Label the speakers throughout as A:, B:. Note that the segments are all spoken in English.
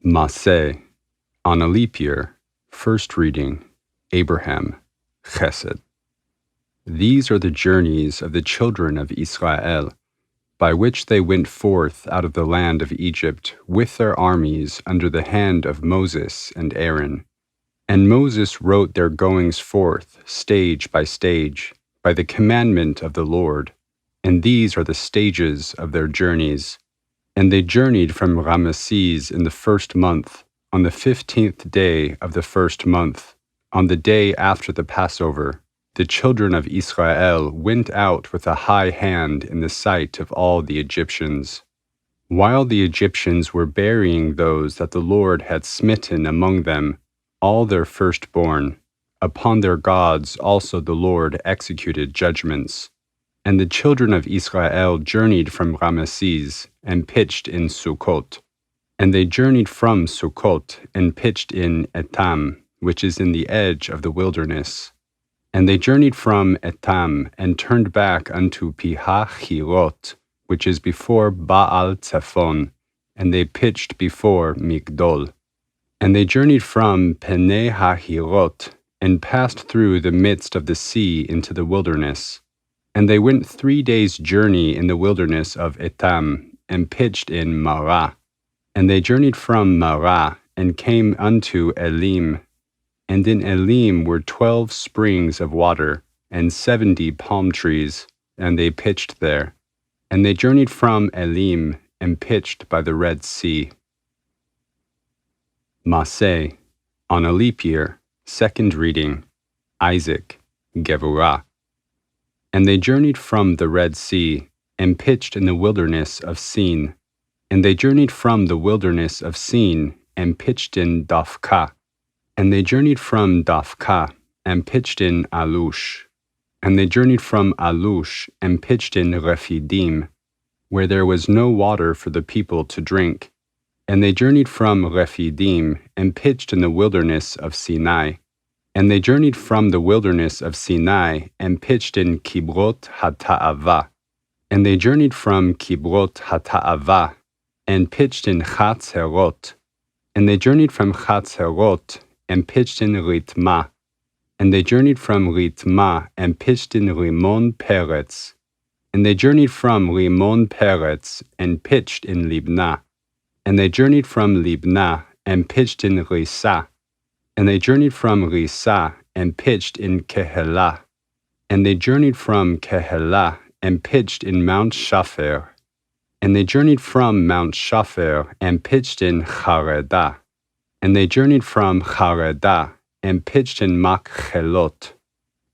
A: Masei, on a leap year, first reading, Abraham, Chesed. These are the journeys of the children of Israel, by which they went forth out of the land of Egypt with their armies under the hand of Moses and Aaron. And Moses wrote their goings forth, stage by stage, by the commandment of the Lord. And these are the stages of their journeys. And they journeyed from Ramesses in the first month, on the 15th day of the first month, on the day after the Passover. The children of Israel went out with a high hand in the sight of all the Egyptians. While the Egyptians were burying those that the Lord had smitten among them, all their firstborn, upon their gods also the Lord executed judgments. And the children of Israel journeyed from Ramesses and pitched in Sukkot. And they journeyed from Sukkot and pitched in Etam, which is in the edge of the wilderness. And they journeyed from Etam and turned back unto Pihahirot, which is before Baal Zephon, and they pitched before Migdol. And they journeyed from Penei Hahirot and passed through the midst of the sea into the wilderness. And they went 3 days' journey in the wilderness of Etam, and pitched in Marah. And they journeyed from Marah, and came unto Elim. And in Elim were 12 springs of water, and 70 palm trees, and they pitched there. And they journeyed from Elim, and pitched by the Red Sea. Masei, on a leap year, second reading, Isaac, Gevurah. And they journeyed from the Red Sea, and pitched in the wilderness of Sin. And they journeyed from the wilderness of Sin, and pitched in Dophkah. And they journeyed from Dophkah, and pitched in Alush. And they journeyed from Alush, and pitched in Rephidim, where there was no water for the people to drink. And they journeyed from Rephidim, and pitched in the wilderness of Sinai. And they journeyed from the wilderness of Sinai, and pitched in Kibrot Hata'avah. And they journeyed from Kibrot Hata'avah, and pitched in Chatzerot. And they journeyed from Chatzerot, and pitched in Ritmah. And they journeyed from Ritmah, and pitched in Rimon Peretz. And they journeyed from Rimon Peretz, and pitched in Libnah. And they journeyed from Libnah, and pitched in Rissah. And they journeyed from Rissah, and pitched in Kehelah. And they journeyed from Kehelah, and pitched in Mount Shapher. And they journeyed from Mount Shapher, and pitched in Charedah. And they journeyed from Charedah, and pitched in Makhelot.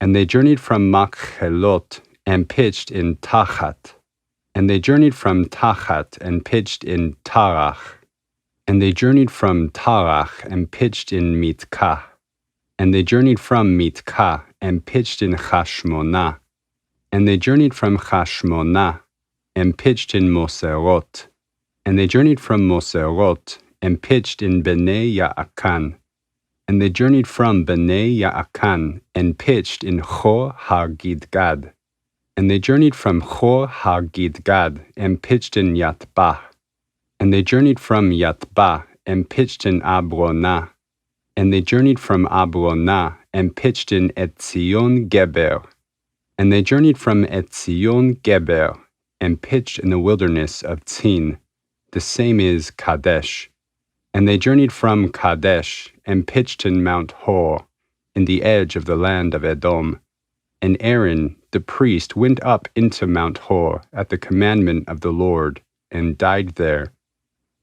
A: And they journeyed from Makhelot, and pitched in Tachat. And they journeyed from Tachat, and pitched in Tarach. And they journeyed from Tarach, and pitched in Mitkah. And they journeyed from Mitkah, and pitched in Chashmonah. And they journeyed from Chashmonah, and pitched in Moserot. And they journeyed from Moserot, and pitched in Bnei Ya'akan. And they journeyed from Bnei Ya'akan, and pitched in Chor HaGidgad. And they journeyed from Chor HaGidgad, and pitched in Yatbah. And they journeyed from Yatbah, and pitched in Abronah. And they journeyed from Abronah, and pitched in Etzion Geber. And they journeyed from Etzion Geber, and pitched in the wilderness of Tzin. The same is Kadesh. And they journeyed from Kadesh, and pitched in Mount Hor, in the edge of the land of Edom. And Aaron, the priest, went up into Mount Hor at the commandment of the Lord, and died there.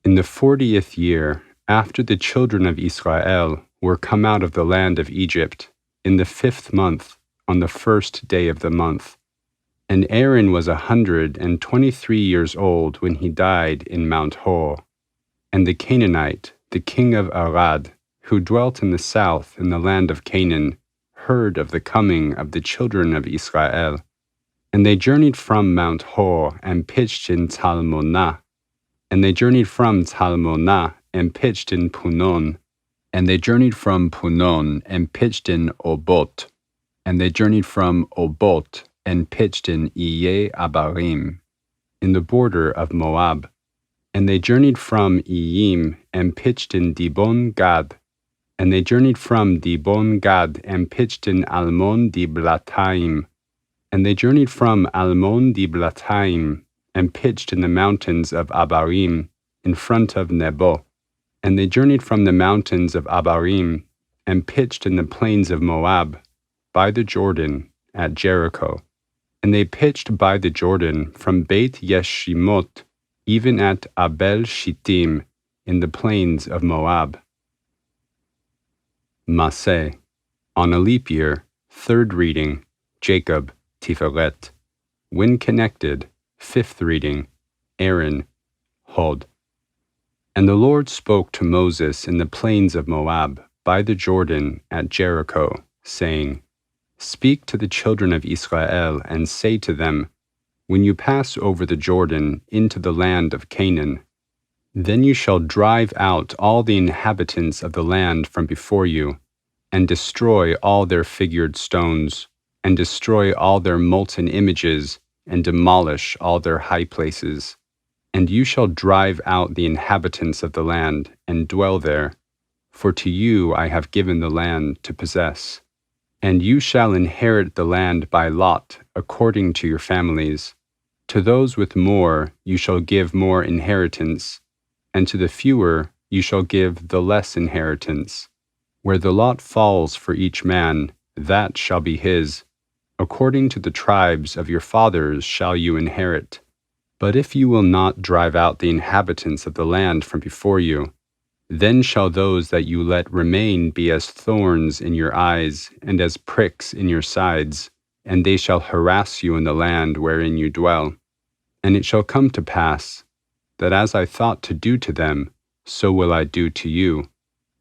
A: In the 40th year, after the children of Israel were come out of the land of Egypt, in the 5th month, on the 1st day of the month. And Aaron was 123 years old when he died in Mount Hor. And the Canaanite, the king of Arad, who dwelt in the south in the land of Canaan, heard of the coming of the children of Israel. And they journeyed from Mount Hor, and pitched in Talmonah. And they journeyed from Talmonah, and pitched in Punon. And they journeyed from Punon, and pitched in Obot. And they journeyed from Obot, and pitched in Iye Abarim, in the border of Moab. And they journeyed from Iyim and pitched in Dibon Gad. And they journeyed from Dibon Gad and pitched in Almon Diblathaim. And they journeyed from Almon Diblathaim and pitched in the mountains of Abarim in front of Nebo. And they journeyed from the mountains of Abarim and pitched in the plains of Moab by the Jordan at Jericho. And they pitched by the Jordan from Beit Yeshimot even at Abel Shittim in the plains of Moab. Masei. On a leap year, third reading, Jacob, Tiferet. When connected, fifth reading, Aaron, Hod. And the Lord spoke to Moses in the plains of Moab by the Jordan at Jericho, saying, Speak to the children of Israel and say to them, When you pass over the Jordan into the land of Canaan, then you shall drive out all the inhabitants of the land from before you, and destroy all their figured stones, and destroy all their molten images, and demolish all their high places. And you shall drive out the inhabitants of the land, and dwell there, for to you I have given the land to possess. And you shall inherit the land by lot, according to your families. To those with more you shall give more inheritance, and to the fewer you shall give the less inheritance. Where the lot falls for each man, that shall be his. According to the tribes of your fathers shall you inherit. But if you will not drive out the inhabitants of the land from before you, then shall those that you let remain be as thorns in your eyes, and as pricks in your sides, and they shall harass you in the land wherein you dwell. And it shall come to pass, that as I thought to do to them, so will I do to you.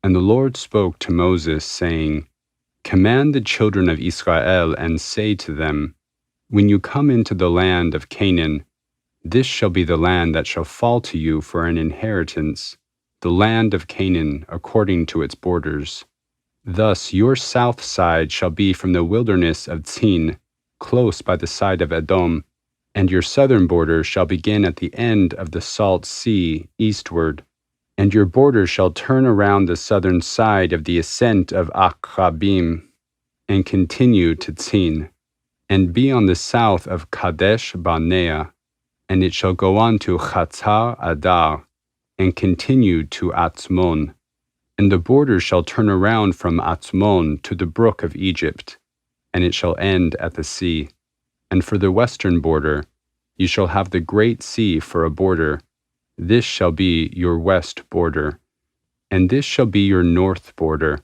A: And the Lord spoke to Moses, saying, Command the children of Israel, and say to them, When you come into the land of Canaan, this shall be the land that shall fall to you for an inheritance, the land of Canaan according to its borders. Thus your south side shall be from the wilderness of Tzin, close by the side of Edom, and your southern border shall begin at the end of the salt sea eastward, and your border shall turn around the southern side of the ascent of Akrabim, and continue to Tzin, and be on the south of Kadesh Barnea, and it shall go on to Chatzar Adar, and continue to Atzmon. And the border shall turn around from Atzmon to the brook of Egypt, and it shall end at the sea. And for the western border, you shall have the great sea for a border. This shall be your west border, and this shall be your north border.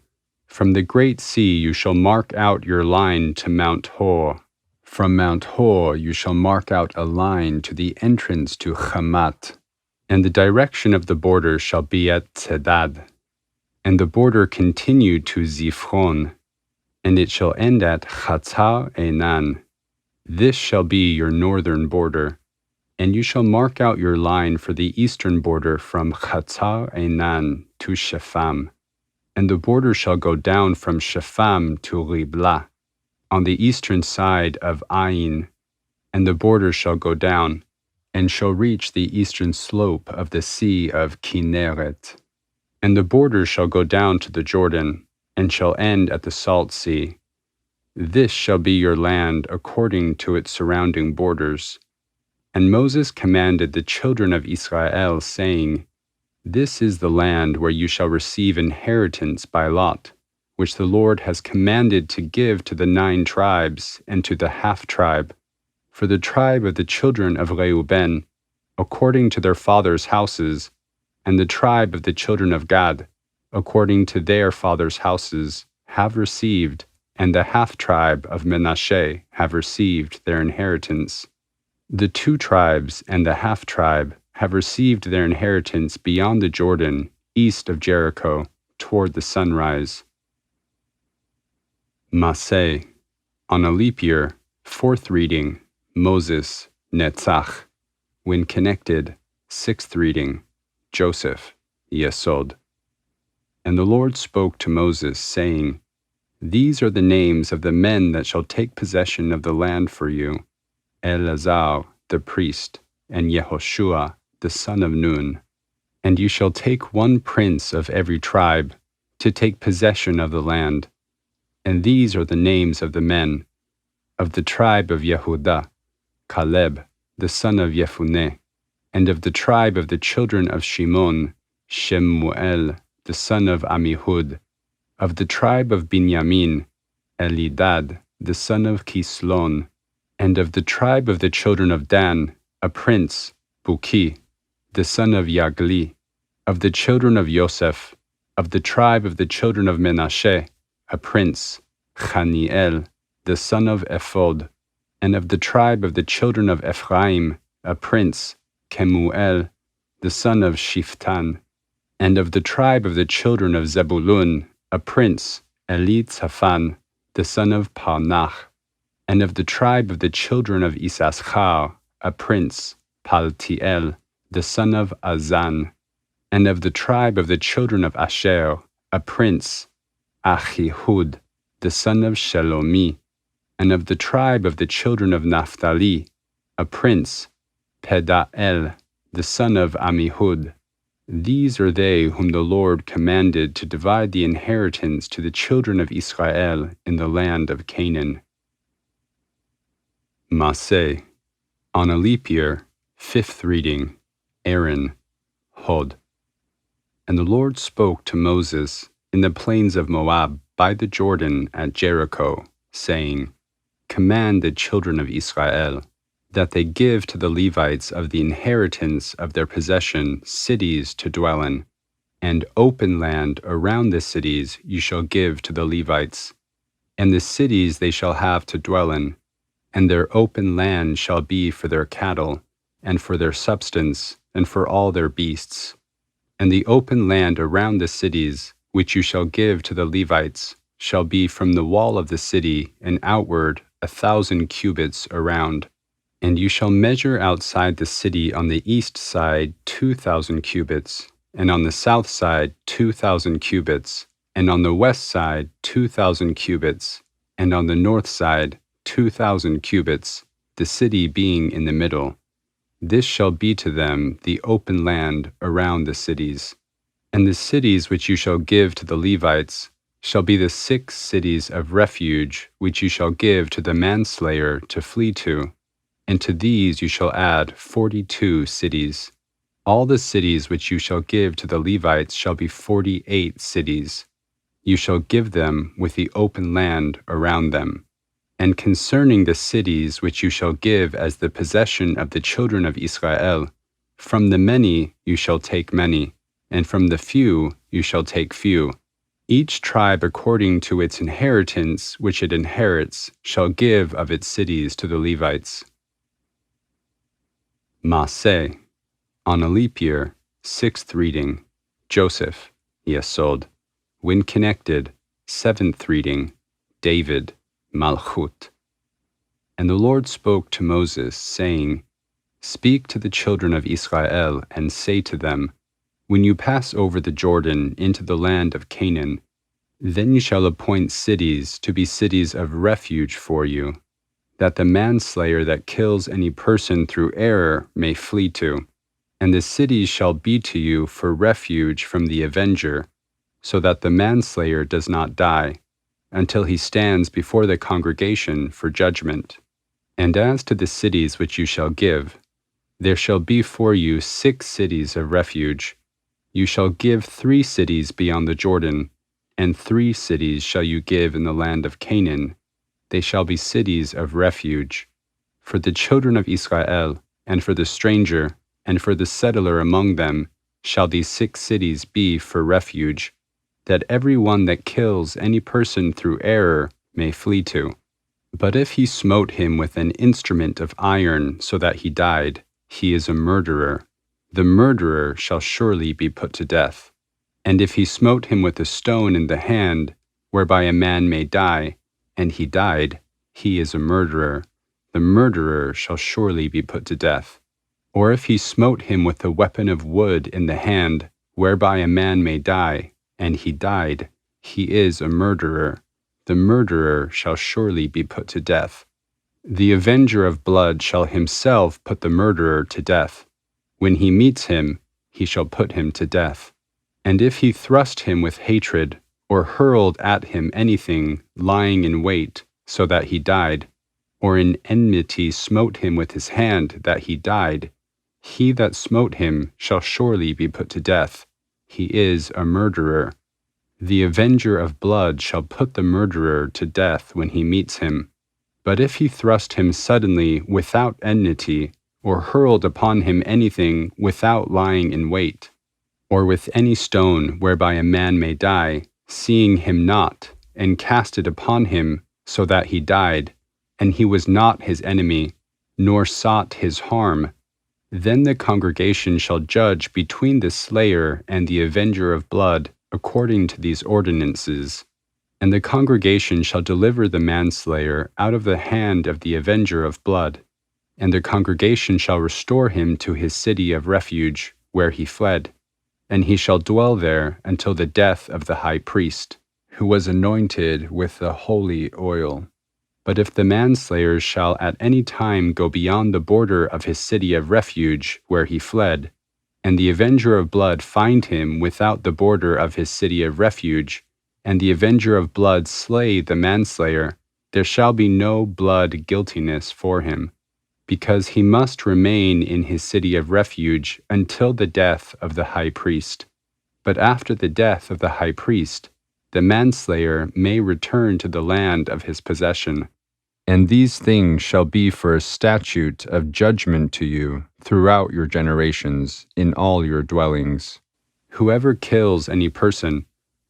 A: From the great sea you shall mark out your line to Mount Hor. From Mount Hor you shall mark out a line to the entrance to Hamat, and the direction of the border shall be at Tzedad. And the border continued to Ziphron, and it shall end at Chatzar Enan. This shall be your northern border, and you shall mark out your line for the eastern border from Chatzar Enan to Shepham. And the border shall go down from Shepham to Riblah, on the eastern side of Ain, and the border shall go down, and shall reach the eastern slope of the sea of Kinneret. And the border shall go down to the Jordan, and shall end at the salt sea. This shall be your land according to its surrounding borders. And Moses commanded the children of Israel, saying, This is the land where you shall receive inheritance by lot, which the Lord has commanded to give to the 9 tribes and to the half-tribe, for the tribe of the children of Reuben, according to their fathers' houses, and the tribe of the children of Gad, according to their fathers' houses, have received, and the half-tribe of Manasseh have received their inheritance. The 2 tribes and the half-tribe have received their inheritance beyond the Jordan, east of Jericho, toward the sunrise. Masei. On a leap year, fourth reading, Moses, Netzach. When connected, sixth reading, Joseph, Yesod. And the Lord spoke to Moses, saying, These are the names of the men that shall take possession of the land for you: Eleazar the priest, and Yehoshua the son of Nun. And you shall take one prince of every tribe, to take possession of the land. And these are the names of the men. Of the tribe of Yehudah, Caleb, the son of Yefuneh. And of the tribe of the children of Shimon, Shemuel, the son of Amihud. Of the tribe of Binyamin, Elidad, the son of Kislon. And of the tribe of the children of Dan, a prince, Buki, the son of Yagli. Of the children of Yosef, of the tribe of the children of Menashe, a prince, Chaniel, the son of Ephod. And of the tribe of the children of Ephraim, a prince, Kemuel, the son of Shiftan. And of the tribe of the children of Zebulun, a prince, Elitzaphan, the son of Parnach. And of the tribe of the children of Issachar, a prince, Paltiel, the son of Azan. And of the tribe of the children of Asher, a prince, Achihud, the son of Shelomi. And of the tribe of the children of Naphtali, a prince, Pedael, the son of Amihud. These are they whom the Lord commanded to divide the inheritance to the children of Israel in the land of Canaan. Masei. On a leap year, 5th reading, Aaron, Hod. And the Lord spoke to Moses in the plains of Moab by the Jordan at Jericho, saying, Command the children of Israel, that they give to the Levites of the inheritance of their possession cities to dwell in, and open land around the cities you shall give to the Levites, and the cities they shall have to dwell in, and their open land shall be for their cattle, and for their substance, and for all their beasts. And the open land around the cities, which you shall give to the Levites, shall be from the wall of the city and outward 1,000 cubits around. And you shall measure outside the city on the east side 2,000 cubits, and on the south side 2,000 cubits, and on the west side 2,000 cubits, and on the north side 2,000 cubits, the city being in the middle. This shall be to them the open land around the cities. And the cities which you shall give to the Levites shall be the 6 cities of refuge which you shall give to the manslayer to flee to. And to these you shall add 42 cities. All the cities which you shall give to the Levites shall be 48 cities. You shall give them with the open land around them. And concerning the cities which you shall give as the possession of the children of Israel, from the many you shall take many, and from the few you shall take few. Each tribe according to its inheritance which it inherits shall give of its cities to the Levites. Masei. On a leap year, 6th reading, Joseph, Yesod. When connected, 7th reading, David, Malchut. And the Lord spoke to Moses, saying, Speak to the children of Israel, and say to them, When you pass over the Jordan into the land of Canaan, then you shall appoint cities to be cities of refuge for you, that the manslayer that kills any person through error may flee to. And the cities shall be to you for refuge from the avenger, so that the manslayer does not die, until he stands before the congregation for judgment. And as to the cities which you shall give, there shall be for you 6 cities of refuge. You shall give 3 cities beyond the Jordan, and 3 cities shall you give in the land of Canaan. They shall be cities of refuge. For the children of Israel, and for the stranger, and for the settler among them, shall these 6 cities be for refuge, that every one that kills any person through error may flee to. But if he smote him with an instrument of iron so that he died, he is a murderer. The murderer shall surely be put to death. And if he smote him with a stone in the hand, whereby a man may die, and he died, he is a murderer. The murderer shall surely be put to death. Or if he smote him with a weapon of wood in the hand, whereby a man may die, and he died, he is a murderer. The murderer shall surely be put to death. The avenger of blood shall himself put the murderer to death. When he meets him, he shall put him to death. And if he thrust him with hatred, or hurled at him anything lying in wait, so that he died, or in enmity smote him with his hand that he died, he that smote him shall surely be put to death. He is a murderer. The avenger of blood shall put the murderer to death when he meets him. But if he thrust him suddenly without enmity, or hurled upon him anything without lying in wait, or with any stone whereby a man may die, seeing him not, and cast it upon him, so that he died, and he was not his enemy, nor sought his harm, then the congregation shall judge between the slayer and the avenger of blood according to these ordinances. And the congregation shall deliver the manslayer out of the hand of the avenger of blood, and the congregation shall restore him to his city of refuge, where he fled, and he shall dwell there until the death of the high priest, who was anointed with the holy oil. But if the manslayer shall at any time go beyond the border of his city of refuge, where he fled, and the avenger of blood find him without the border of his city of refuge, and the avenger of blood slay the manslayer, there shall be no blood guiltiness for him, because he must remain in his city of refuge until the death of the high priest. But after the death of the high priest, the manslayer may return to the land of his possession. And these things shall be for a statute of judgment to you throughout your generations in all your dwellings. Whoever kills any person,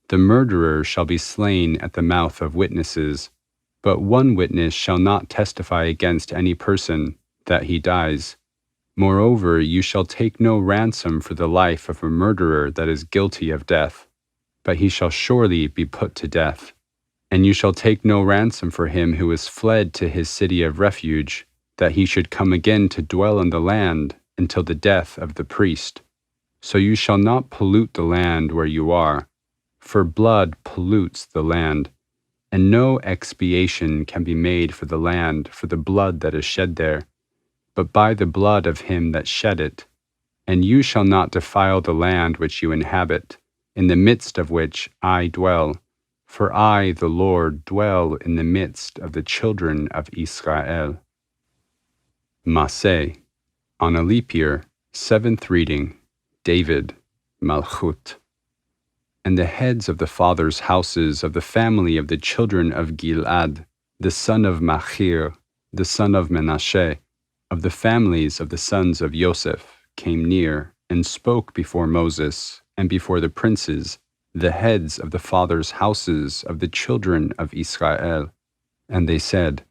A: the murderer shall be slain at the mouth of witnesses, but one witness shall not testify against any person, that he dies. Moreover, you shall take no ransom for the life of a murderer that is guilty of death, but he shall surely be put to death. And you shall take no ransom for him who is fled to his city of refuge, that he should come again to dwell in the land until the death of the priest. So you shall not pollute the land where you are, for blood pollutes the land, and no expiation can be made for the land for the blood that is shed there, but by the blood of him that shed it. And you shall not defile the land which you inhabit, in the midst of which I dwell, for I, the Lord, dwell in the midst of the children of Israel. Masei, on a leap year, 7th reading, David, Malchut. And the heads of the fathers' houses of the family of the children of Gilad, the son of Machir, the son of Menashe, of the families of the sons of Joseph, came near and spoke before Moses and before the princes, the heads of the fathers' houses of the children of Israel. And they said,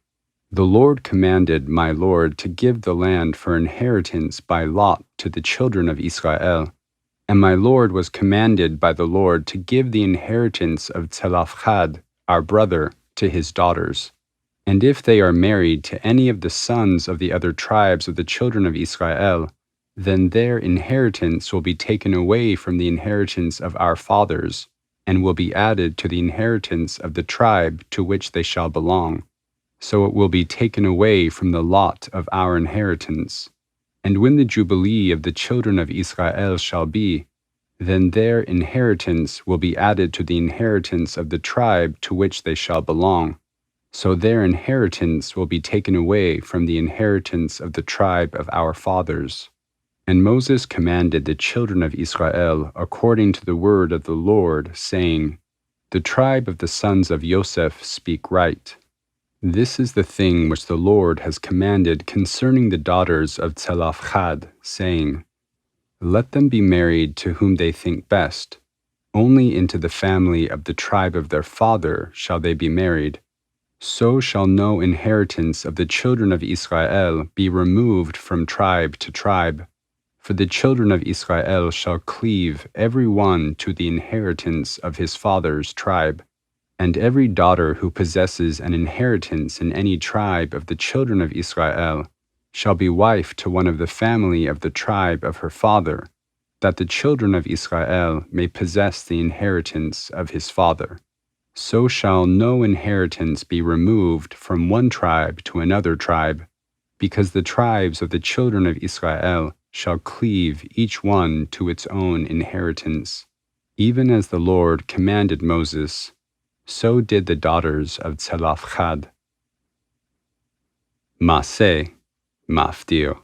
A: The Lord commanded my Lord to give the land for inheritance by lot to the children of Israel. And my Lord was commanded by the Lord to give the inheritance of Zelophehad, our brother, to his daughters. And if they are married to any of the sons of the other tribes of the children of Israel, then their inheritance will be taken away from the inheritance of our fathers, and will be added to the inheritance of the tribe to which they shall belong. So it will be taken away from the lot of our inheritance. And when the Jubilee of the children of Israel shall be, then their inheritance will be added to the inheritance of the tribe to which they shall belong. So their inheritance will be taken away from the inheritance of the tribe of our fathers. And Moses commanded the children of Israel according to the word of the Lord, saying, The tribe of the sons of Joseph speak right. This is the thing which the Lord has commanded concerning the daughters of Zelophehad, saying, Let them be married to whom they think best. Only into the family of the tribe of their father shall they be married. So shall no inheritance of the children of Israel be removed from tribe to tribe. For the children of Israel shall cleave every one to the inheritance of his father's tribe. And every daughter who possesses an inheritance in any tribe of the children of Israel shall be wife to one of the family of the tribe of her father, that the children of Israel may possess the inheritance of his father. So shall no inheritance be removed from one tribe to another tribe, because the tribes of the children of Israel shall cleave each one to its own inheritance. Even as the Lord commanded Moses, so did the daughters of Tzelophadd. Masei, Maftir,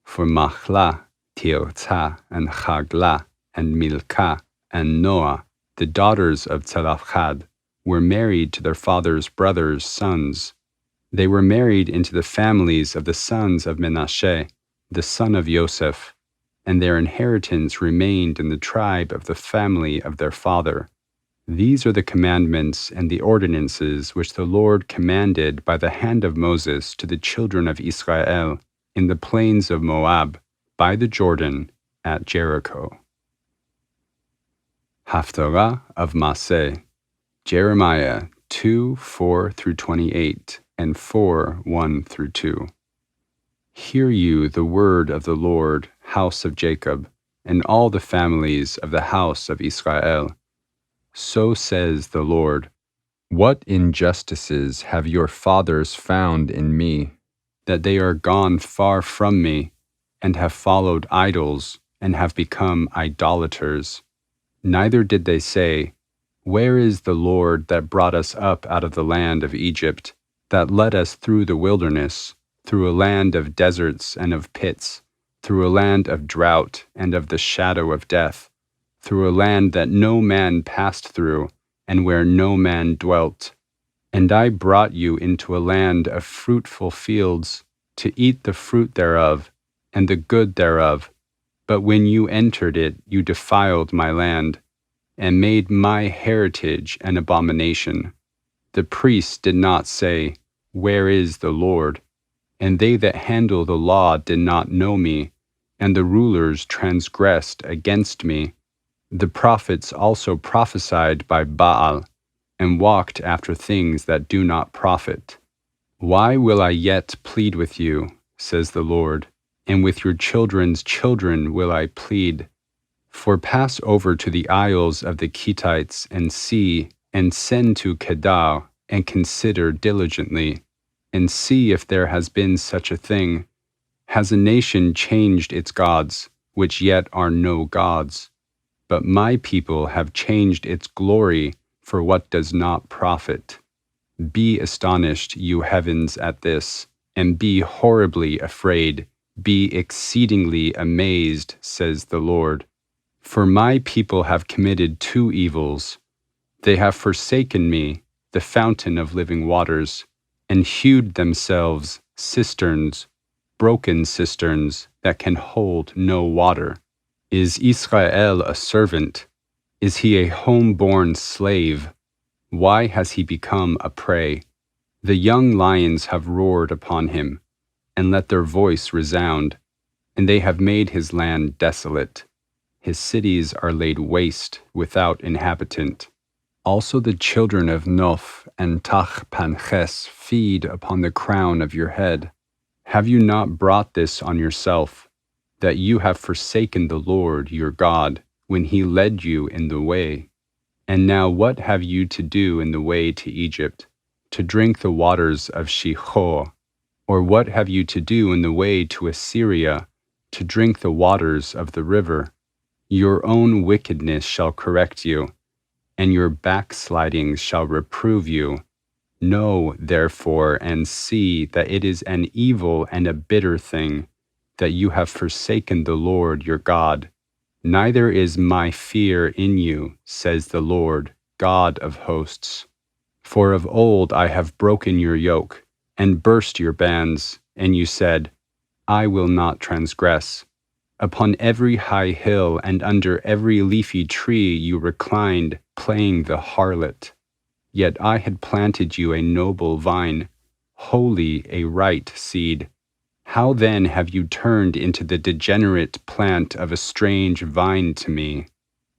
A: for Machlah, Tirzah, and Chaglah, and Milcah, and Noah, the daughters of Tzelophadd, were married to their father's brothers' sons. They were married into the families of the sons of Menashe, the son of Joseph, and their inheritance remained in the tribe of the family of their father. These are the commandments and the ordinances which the Lord commanded by the hand of Moses to the children of Israel in the plains of Moab, by the Jordan, at Jericho. Haftarah of Masei, Jeremiah 2:4-28 and 4:1-2. Hear you the word of the Lord, house of Jacob, and all the families of the house of Israel. So says the Lord, what injustices have your fathers found in me, that they are gone far from me, and have followed idols, and have become idolaters? Neither did they say, where is the Lord that brought us up out of the land of Egypt, that led us through the wilderness, through a land of deserts and of pits, through a land of drought and of the shadow of death, through a land that no man passed through, and where no man dwelt? And I brought you into a land of fruitful fields, to eat the fruit thereof, and the good thereof. But when you entered it, you defiled my land, and made my heritage an abomination. The priests did not say, where is the Lord? And they that handle the law did not know me, and the rulers transgressed against me. The prophets also prophesied by Baal, and walked after things that do not profit. Why will I yet plead with you, says the Lord, and with your children's children will I plead? For pass over to the isles of the Kittites and see, and send to Kedar, and consider diligently, and see if there has been such a thing. Has a nation changed its gods, which yet are no gods? But my people have changed its glory for what does not profit. Be astonished, you heavens, at this, and be horribly afraid. Be exceedingly amazed, says the Lord. For my people have committed two evils. They have forsaken me, the fountain of living waters, and hewed themselves cisterns, broken cisterns that can hold no water. Is Israel a servant? Is he a home-born slave? Why has he become a prey? The young lions have roared upon him, and let their voice resound, and they have made his land desolate. His cities are laid waste without inhabitant. Also the children of Noph and Tachpanches feed upon the crown of your head. Have you not brought this on yourself, that you have forsaken the Lord your God when he led you in the way? And now what have you to do in the way to Egypt, to drink the waters of Shihor? Or what have you to do in the way to Assyria, to drink the waters of the river? Your own wickedness shall correct you, and your backslidings shall reprove you. Know, therefore, and see that it is an evil and a bitter thing, that you have forsaken the Lord your God. Neither is my fear in you, says the Lord, God of hosts. For of old I have broken your yoke, and burst your bands, and you said, I will not transgress. Upon every high hill and under every leafy tree you reclined, playing the harlot. Yet I had planted you a noble vine, holy a right seed. How then have you turned into the degenerate plant of a strange vine to me?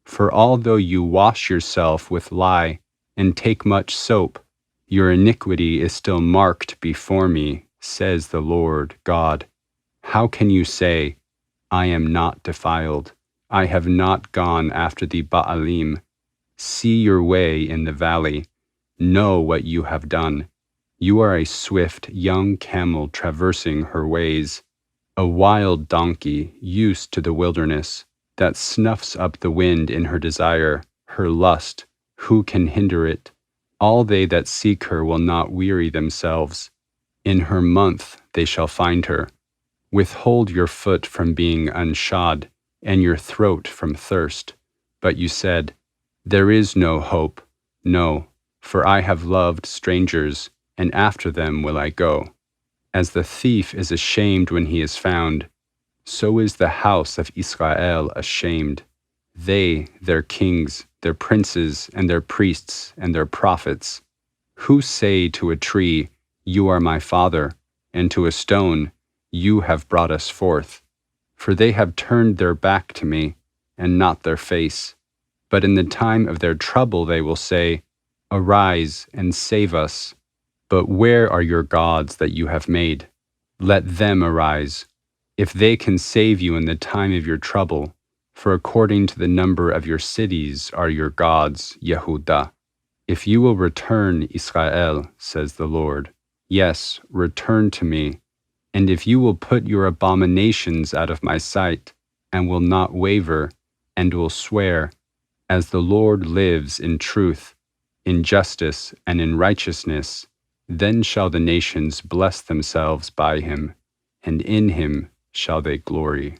A: For although you wash yourself with lye, and take much soap, your iniquity is still marked before me, says the Lord God. How can you say, I am not defiled, I have not gone after the Baalim? See your way in the valley, know what you have done. You are a swift young camel traversing her ways. A wild donkey used to the wilderness, that snuffs up the wind in her desire, her lust, who can hinder it? All they that seek her will not weary themselves. In her month they shall find her. Withhold your foot from being unshod, and your throat from thirst. But you said, there is no hope. No, for I have loved strangers, and after them will I go. As the thief is ashamed when he is found, so is the house of Israel ashamed. They, their kings, their princes, and their priests, and their prophets, who say to a tree, you are my father, and to a stone, you have brought us forth. For they have turned their back to me, and not their face. But in the time of their trouble they will say, arise and save us. But where are your gods that you have made? Let them arise, if they can save you in the time of your trouble. For according to the number of your cities are your gods, Yehudah. If you will return, Israel, says the Lord, yes, return to me. And if you will put your abominations out of my sight, and will not waver, and will swear, as the Lord lives in truth, in justice, and in righteousness, then shall the nations bless themselves by him, and in him shall they glory.